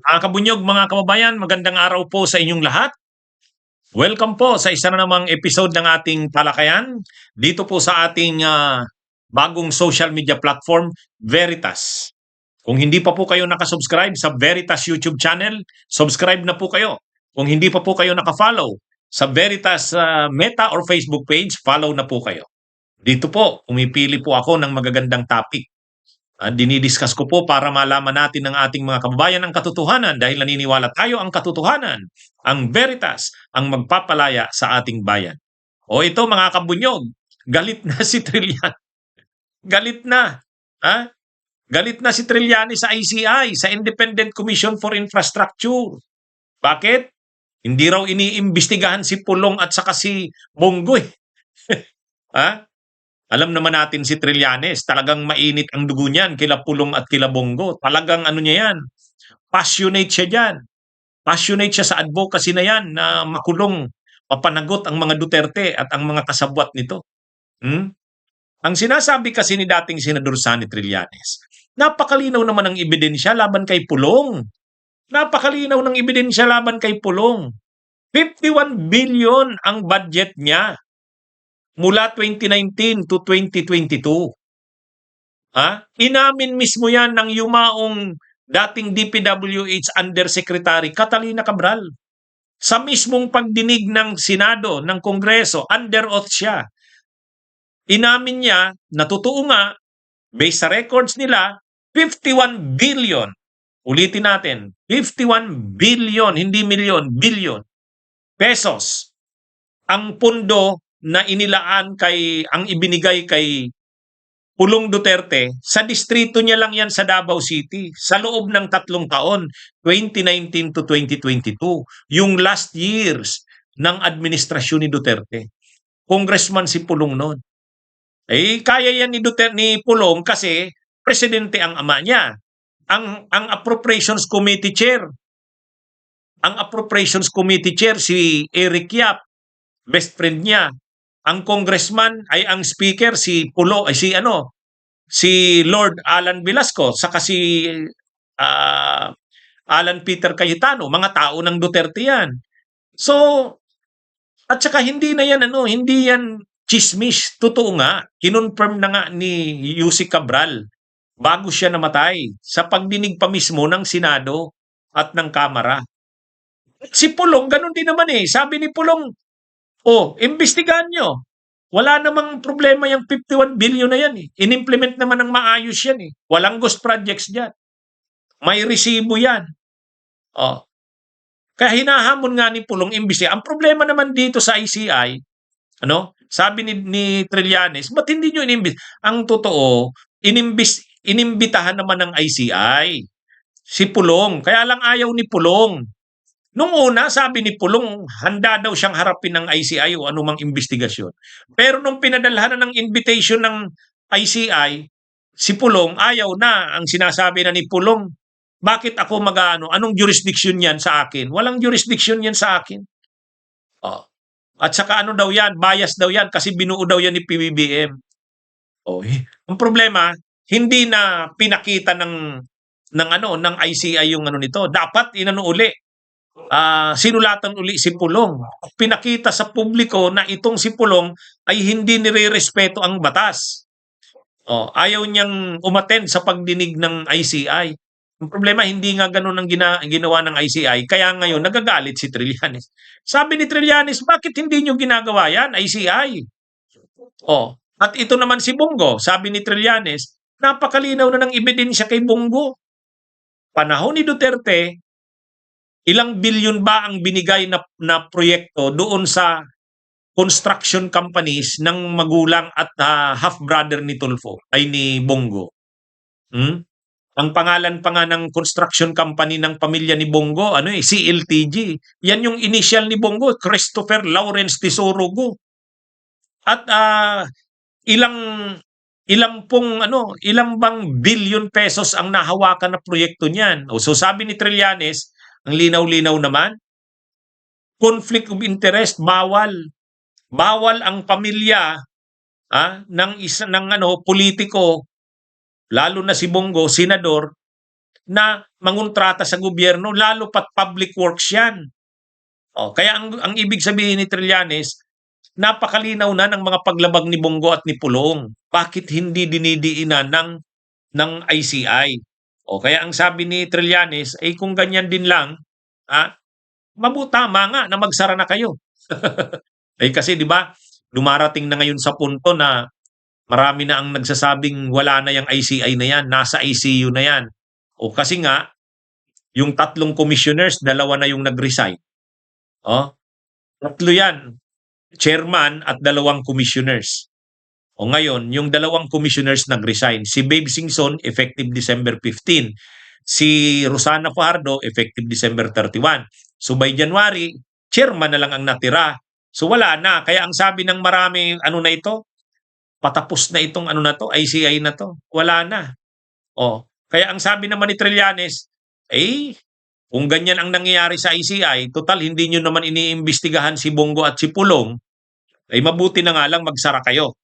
Mga kabunyog, mga kababayan, magandang araw po sa inyong lahat. Welcome po sa isa na namang episode ng ating talakayan dito po sa ating bagong social media platform, Veritas. Kung hindi pa po kayo nakasubscribe sa Veritas YouTube channel, subscribe na po kayo. Kung hindi pa po kayo nakafollow sa Veritas Meta or Facebook page, follow na po kayo. Dito po, pumipili po ako ng magagandang topic. Dinidiscuss ko po para malaman natin ng ating mga kababayan ang katotohanan dahil naniniwala tayo ang katotohanan, ang veritas, ang magpapalaya sa ating bayan. O ito mga kabunyog, galit na si Trillian. Galit na. Ha? Galit na si Trillanes sa ICI, sa Independent Commission for Infrastructure. Bakit? Hindi raw iniimbestigahan si Pulong at saka si Bongo eh. Ha? Alam naman natin si Trillanes, talagang mainit ang dugo niyan, kila Pulong at kila Bongo. Talagang ano niya yan, passionate siya dyan. Passionate siya sa advocacy na yan, na makulong, mapanagot ang mga Duterte at ang mga kasabwat nito. Ang sinasabi kasi ni dating Senador Sonny Trillanes, napakalinaw naman ang ebidensya laban kay Pulong. Napakalinaw ng ebidensya laban kay Pulong. 51 billion ang budget niya mula 2019 to 2022. Inamin mismo yan ng yumaong dating DPWH Undersecretary Catalina Cabral. Sa mismong pagdinig ng Senado, ng Kongreso, under oath siya. Inamin niya na totoo nga, based sa records nila, 51 billion. Ulitin natin, 51 billion, hindi milyon, billion pesos ang pundo na inilaan ang ibinigay kay Pulong Duterte, sa distrito niya lang yan sa Davao City, sa loob ng 3 taon, 2019 to 2022, yung last years ng administrasyon ni Duterte. Congressman si Pulong noon. Kaya yan ni Duterte, ni Pulong kasi presidente ang ama niya. Ang Appropriations Committee Chair. Ang Appropriations Committee Chair si Eric Yap, best friend niya. Ang congressman ay ang speaker si si Lord Alan Velasco saka si Alan Peter Cayetano, mga tao ng Duterte yan. So, at saka hindi yan chismis, totoo nga. Kinonfirm na nga ni Yussi Cabral bago siya namatay sa pagdinig pa mismo ng Senado at ng Kamara. Si Pulong, ganun din naman eh. Sabi ni Pulong, imbestigahan nyo. Wala namang problema yung 51 billion na yan eh. In-implement naman ng maayos yan eh. Walang ghost projects dyan. May resibo yan. Kaya hinahamon nga ni Pulong imbestigahan. Ang problema naman dito sa ICI, sabi ni Trillanes, ba't hindi nyo Ang totoo, inimbitahan naman ng ICI si Pulong. Kaya lang ayaw ni Pulong. Nung una, sabi ni Pulong, handa daw siyang harapin ng ICI o anumang investigasyon. Pero nung pinadalhan na ng invitation ng ICI, si Pulong ayaw na. Ang sinasabi na ni Pulong, bakit ako anong jurisdiction yan sa akin? Walang jurisdiction yan sa akin. At saka daw yan, bias daw yan kasi binuo daw yan ni PBBM. Ang problema, hindi na pinakita ng ICI yung nito. Dapat uli. Sinulatan uli si Pulong. Pinakita sa publiko na itong si Pulong ay hindi nire-respeto ang batas. Ayaw niyang umattend sa pagdinig ng ICI. Ang problema, hindi nga ganun ang ginawa ng ICI. Kaya ngayon, nagagalit si Trillanes. Sabi ni Trillanes, bakit hindi niyo ginagawa yan, ICI? At ito naman si Bongo, sabi ni Trillanes, napakalinaw na ng ebidensya kay Bongo. Panahon ni Duterte, ilang bilyon ba ang binigay na proyekto doon sa construction companies ng magulang at half-brother ni Tulfo, ay ni Bongo? Ang pangalan pa nga ng construction company ng pamilya ni Bongo, CLTG. Yan yung initial ni Bongo, Christopher Lawrence Tesorogo. At ilang bang billion pesos ang nahawakan na proyekto niyan. So sabi ni Trillanes, ang linaw-linaw naman, conflict of interest, bawal. Bawal ang pamilya ng politiko, lalo na si Bongo, senador, na mangontrata sa gobyerno, lalo pat public works yan. Kaya ang ibig sabihin ni Trillanes, napakalinaw na ng mga paglabag ni Bongo at ni Pulong. Bakit hindi dinidiinan ng ICI? Kaya ang sabi ni Trillanes, ay kung ganyan din lang, ah, tama nga na magsara na kayo. Kasi 'di ba, dumarating na ngayon sa punto na marami na ang nagsasabing wala na yung ICI na yan, nasa ICU na yan. Kasi nga, yung 3 commissioners, 2 na yung nag-resign. 3 yan, chairman at 2 commissioners. Ngayon, yung 2 commissioners nag-resign. Si Babe Singson, effective December 15. Si Rosana Fajardo, effective December 31. So by January, chairman na lang ang natira. So wala na. Kaya ang sabi ng marami, ano na ito? Patapos na itong ano na to, ICI na to. Wala na. Kaya ang sabi naman ni Trillanes, kung ganyan ang nangyayari sa ICI, total hindi nyo naman iniimbestigahan si Bongo at si Pulong, mabuti na nga lang magsara kayo.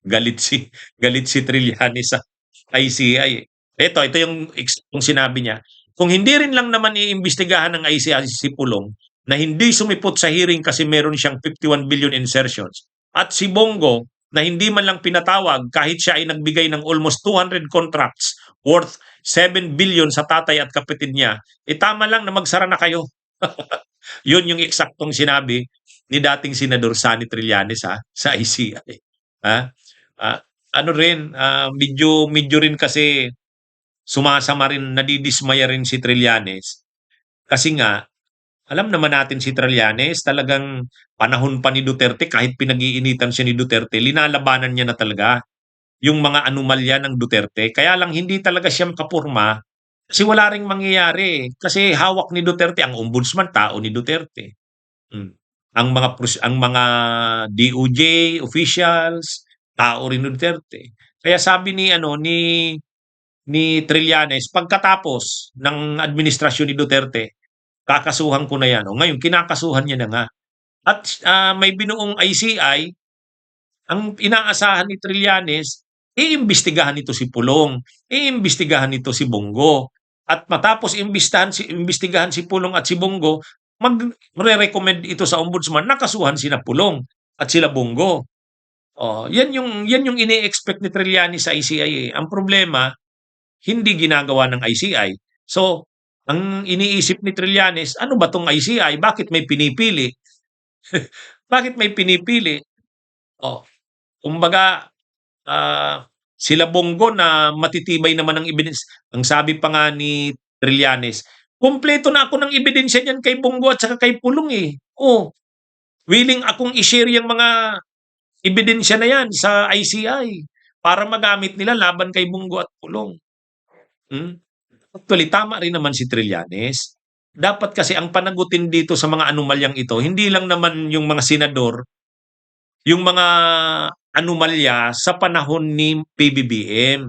Galit si Trillanes sa ICI. Ito yung sinabi niya. Kung hindi rin lang naman iimbestigahan ng ICI si Pulong, na hindi sumipot sa hearing kasi meron siyang 51 billion insertions, at si Bongo, na hindi man lang pinatawag kahit siya ay nagbigay ng almost 200 contracts worth 7 billion sa tatay at kapatid niya, tama lang na magsara na kayo. Yun yung eksaktong sinabi ni dating Senador Sonny Trillanes sa ICI. Ano rin, medyo rin kasi sumasama rin, nadidismaya rin si Trillanes. Kasi nga, alam naman natin si Trillanes, talagang panahon pa ni Duterte, kahit pinag-iinitan siya ni Duterte, linalabanan niya na talaga yung mga anomalya ng Duterte. Kaya lang hindi talaga siya makapurma kasi wala ring mangyayari. Kasi hawak ni Duterte, ang ombudsman, tao ni Duterte. Ang mga DOJ officials, tao rin ni Duterte. Kaya sabi ni Trillanes, pagkatapos ng administrasyon ni Duterte, kakasuhan ko na yan. Ngayon, kinakasuhan niya na nga. At may binuong ICI, ang inaasahan ni Trillanes, iimbestigahan nito si Pulong, iimbestigahan nito si Bongo. At matapos imbestigahan si Pulong at si Bongo, magre-recommend ito sa ombudsman, nakasuhan sina Pulong at sila Bongo. Yan yung ini-expect ni Trillanes sa ICI. Ang problema, hindi ginagawa ng ICI. So, ang iniisip ni Trillanes, ano ba tong ICI? Bakit may pinipili? Bakit may pinipili? Kumbaga, sila Bongo na matitibay naman ang evidence. Ang sabi pa nga ni Trillanes, kumpleto na ako ng ebidensya niyan kay Bongo at saka kay Pulong eh. Willing akong i-share yung mga ebidensya na yan sa ICI para magamit nila laban kay Bongo at Pulong. Actually, tama rin naman si Trillanes. Dapat kasi ang panagutin dito sa mga anomalyang ito, hindi lang naman yung mga senador, yung mga anomalya sa panahon ni PBBM.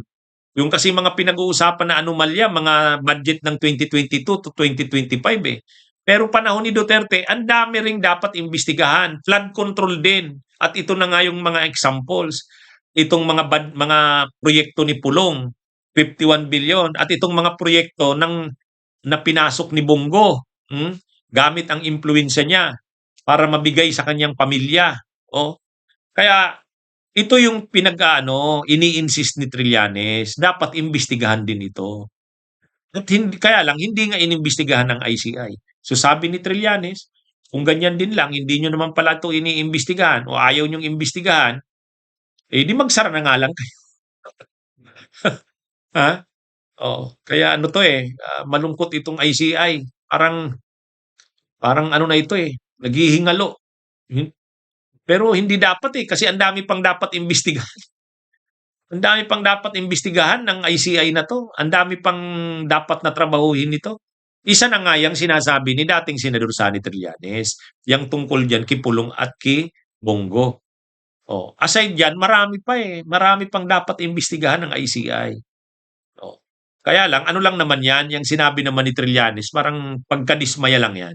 Yung kasi mga pinag-uusapan na anomalya, mga budget ng 2022 to 2025 eh. Pero panahon ni Duterte, ang dami ring dapat imbestigahan. Flood control din. At ito na nga yung mga examples. Itong mga proyekto ni Pulong, 51 billion. At itong mga proyekto na pinasok ni Bongo, gamit ang impluensya niya para mabigay sa kanyang pamilya. Kaya ito yung ini-insist ni Trillanes, dapat imbestigahan din ito. At kaya lang, hindi nga inimbestigahan ng ICI. So sabi ni Trillanes, kung ganyan din lang, hindi nyo naman pala ito iniimbestigahan o ayaw nyong imbestigahan, di magsara na nga lang kayo. Kaya malungkot itong ICI. Parang ano na ito naghihingalo. Pero hindi dapat kasi ang dami pang dapat imbestigahan. Ang dami pang dapat imbestigahan ng ICI na to. Ang dami pang dapat na trabahuhin nito. Isa na nga yung sinasabi ni dating Senador Sonny Trillanes, yung tungkol dyan kay Pulong at kay Bongo. Aside dyan, marami pa Marami pang dapat imbestigahan ng ICI. Kaya lang, ano lang naman yan, yung sinabi naman ni Trillanes, parang pagkadismaya lang yan.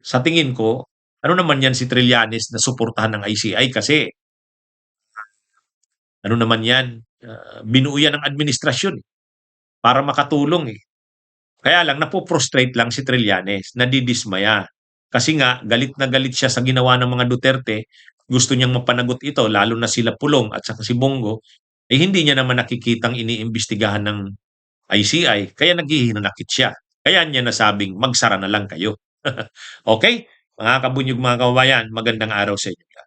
Sa tingin ko, ano naman yan si Trillanes na suportahan ng ICI kasi ano naman yan, binuo yan ng administrasyon para makatulong Kaya lang napo-frustrate lang si Trillanes, nadidismaya. Kasi nga galit na galit siya sa ginawa ng mga Duterte, gusto niyang mapanagot ito lalo na sila Pulong at saka si Bongo, eh hindi niya naman nakikitang iniimbestigahan ng ICI kaya naghihinanakit siya. Kaya niya nasabing magsara na lang kayo. Okay? Mga kabunyog mga kababayan, magandang araw sa inyo.